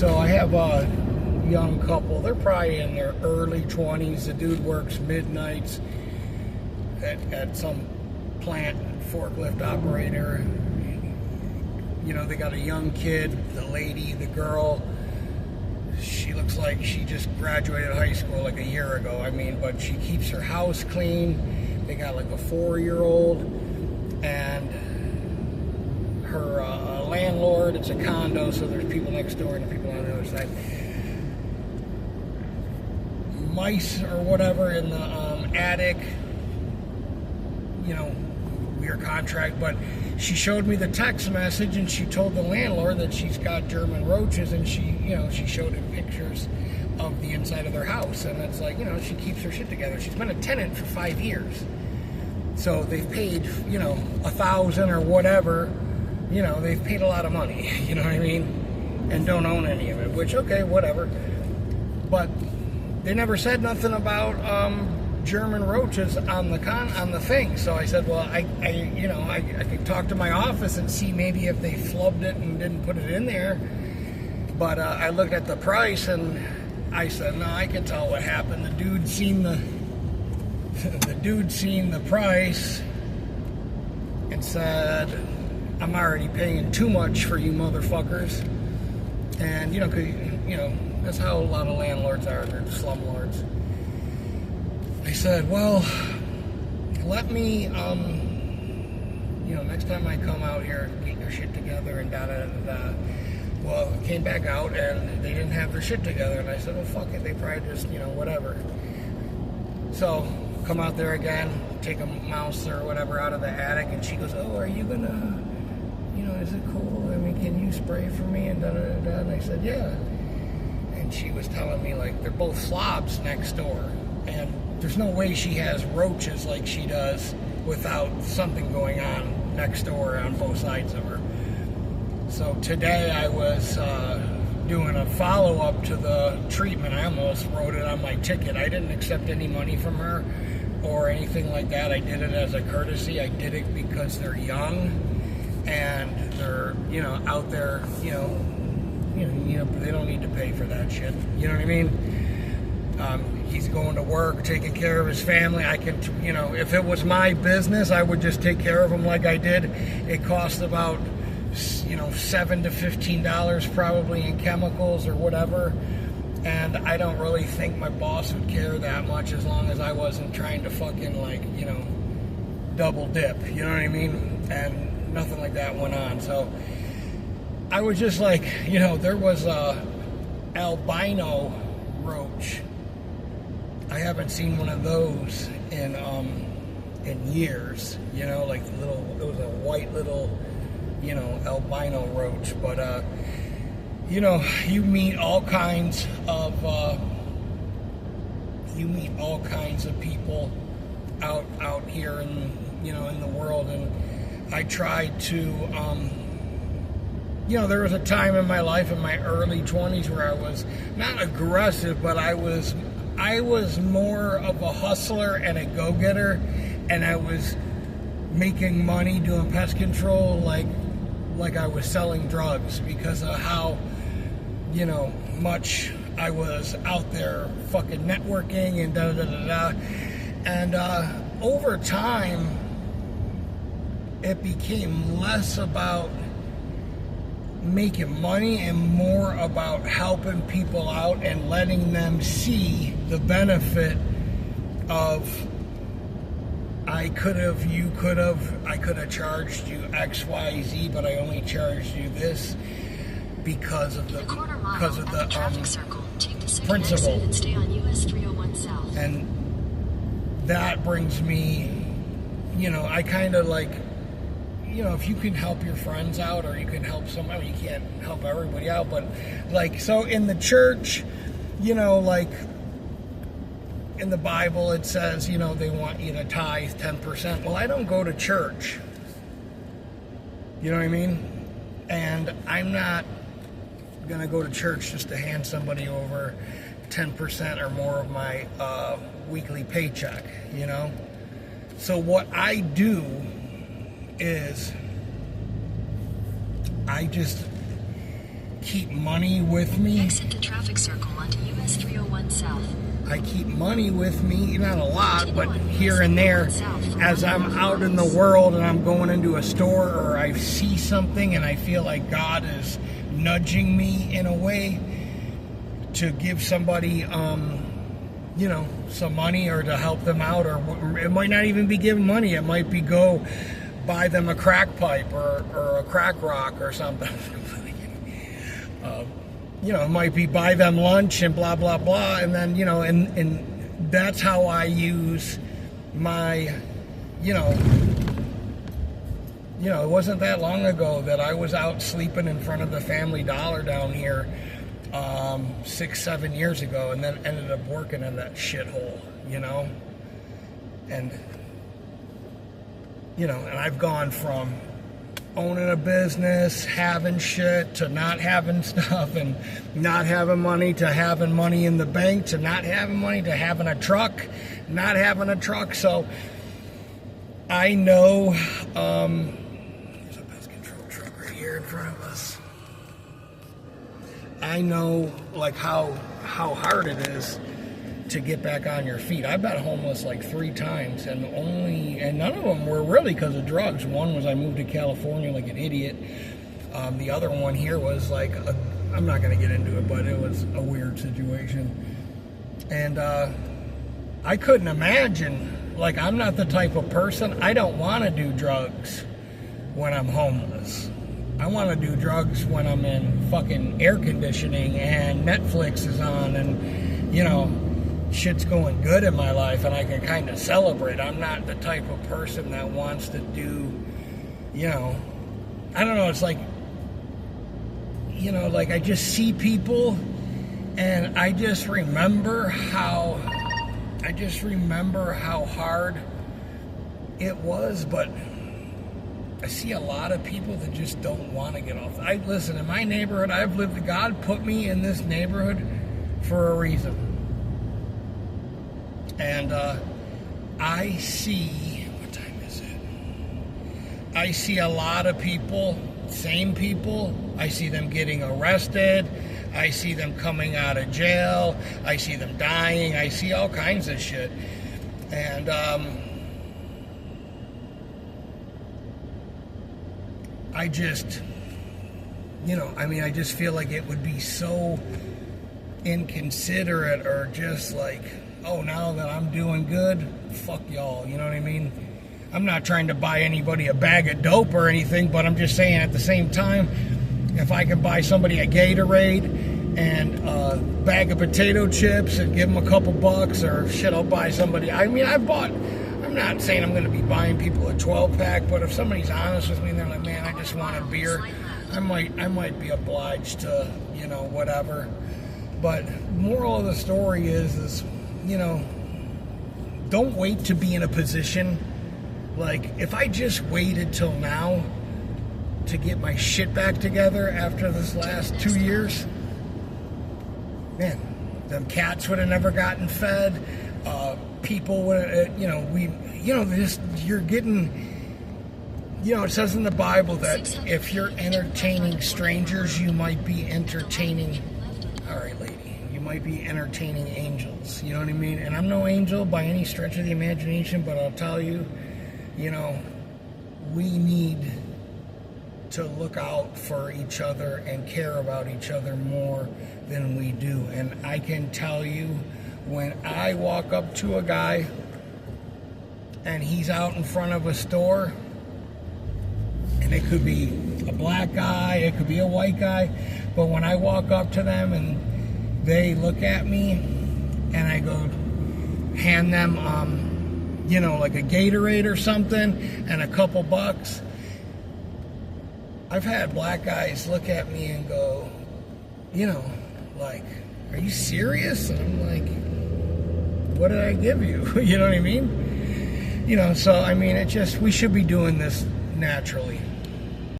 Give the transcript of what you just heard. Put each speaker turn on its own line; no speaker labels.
So I have a young couple. They're probably in their early 20s. The dude works midnights at some plant, forklift operator. You know, they got a young kid, the lady, the girl. She looks like she just graduated high school like a year ago. I mean, but she keeps her house clean. They got like a 4-year-old, and her landlord, it's a condo, so there's people next door and people on the other side. Mice or whatever in the attic. You know, weird contract, but she showed me the text message and she told the landlord that she's got German roaches, and she showed him pictures of the inside of their house, and it's like, she keeps her shit together. She's been a tenant for 5 years, so they've paid, $1,000 or whatever. They've paid a lot of money, you know what I mean, and don't own any of it, which, okay, whatever. But they never said nothing about German roaches on the thing. So I said, well, I could talk to my office and see maybe if they flubbed it and didn't put it in there. But I looked at the price and I said, no, I can tell what happened. The dude seen the price and said, I'm already paying too much for you motherfuckers. And that's how a lot of landlords are. They're slumlords. I said, well, let me, next time I come out here, get your shit together and da-da-da-da-da. Well, it came back out and they didn't have their shit together. And I said, well, fuck it. They probably just, whatever. So, come out there again, take a mouse or whatever out of the attic. And she goes, oh, are you going to, is it cool? I mean, can you spray for me? And da-da-da-da. And I said, yeah. And she was telling me, like, they're both slobs next door. And there's no way she has roaches like she does without something going on next door on both sides of her. So today I was doing a follow-up to the treatment. I almost wrote it on my ticket. I didn't accept any money from her or anything like that. I did it as a courtesy. I did it because they're young and they're, out there, they don't need to pay for that shit. You know what I mean? He's going to work, taking care of his family. I can, if it was my business, I would just take care of him like I did. It costs about, $7 to $15 probably in chemicals or whatever. And I don't really think my boss would care that much as long as I wasn't trying to fucking double dip. You know what I mean? And nothing like that went on. So I was just like, there was a albino roach. I haven't seen one of those in years, like it was a white little, albino roach. But, you meet all kinds of people out here in the world. And I tried to, there was a time in my life in my early 20s where I was not aggressive, but I was more of a hustler and a go-getter, and I was making money doing pest control like I was selling drugs because of how, much I was out there fucking networking and da-da-da-da-da. And over time, it became less about making money and more about helping people out and letting them see the benefit of I could have charged you XYZ, but I only charged you this because of the principle.
And stay on US 301 South.
And that brings me, I kind of like, if you can help your friends out or you can help somebody, you can't help everybody out, but so in the church, like in the Bible it says, they want you to tithe 10%. Well, I don't go to church. You know what I mean? And I'm not going to go to church just to hand somebody over 10% or more of my weekly paycheck, So what I do is I just keep money with me.
Exit the traffic circle onto US 301 South.
I keep money with me, not a lot, but here and there, as I'm out in the world and I'm going into a store or I see something and I feel like God is nudging me in a way to give somebody, you know, some money or to help them out, or it might not even be giving money. It might be go buy them a crack pipe or a crack rock or something. You know, it might be buy them lunch and blah, blah, blah. And then, you know, and that's how I use my, you know, it wasn't that long ago that I was out sleeping in front of the Family Dollar down here 6-7 years ago, and then ended up working in that shithole, you know. And, you know, and I've gone from owning a business, having shit, to not having stuff, and not having money, to having money in the bank, to not having money, to having a truck, not having a truck. So I know there's a pest control truck right here in front of us. I know like how hard it is to get back on your feet. I've been homeless like 3 times, and none of them were really because of drugs. One was I moved to California like an idiot. The other one here was like, I'm not going to get into it, but it was a weird situation. And I couldn't imagine, like, I'm not the type of person, I don't want to do drugs when I'm homeless. I want to do drugs when I'm in fucking air conditioning and Netflix is on and, you know, shit's going good in my life and I can kind of celebrate. I'm not the type of person that wants to do, you know, I don't know, it's like, you know, like I just see people and I just remember how hard it was, but I see a lot of people that just don't want to get off. Listen, in my neighborhood, God put me in this neighborhood for a reason. And I see, what time is it? I see a lot of people, same people. I see them getting arrested. I see them coming out of jail. I see them dying. I see all kinds of shit. And I just, you know, I mean, I just feel like it would be so inconsiderate, or just like, oh, now that I'm doing good, fuck y'all, you know what I mean? I'm not trying to buy anybody a bag of dope or anything, but I'm just saying at the same time, if I can buy somebody a Gatorade and a bag of potato chips and give them a couple bucks, or shit, I'll buy somebody, I mean, I'm not saying I'm going to be buying people a 12-pack, but if somebody's honest with me and they're like, man, I just want a beer, I might be obliged to, you know, whatever. But moral of the story is, you know, don't wait to be in a position. Like, if I just waited till now to get my shit back together after this last 2 years, man, them cats would have never gotten fed. People would, you're getting, you know, it says in the Bible that if you're entertaining strangers, you might be entertaining, all right, lady, you might be entertaining angels, you know what I mean? And I'm no angel by any stretch of the imagination, but I'll tell you, you know, we need to look out for each other and care about each other more than we do. And I can tell you, when I walk up to a guy and he's out in front of a store, and it could be a black guy, it could be a white guy, but when I walk up to them and they look at me and I go hand them, you know, like a Gatorade or something and a couple bucks, I've had black guys look at me and go, you know, like, are you serious? And I'm like, what did I give you? You know what I mean? You know, so, I mean, we should be doing this naturally.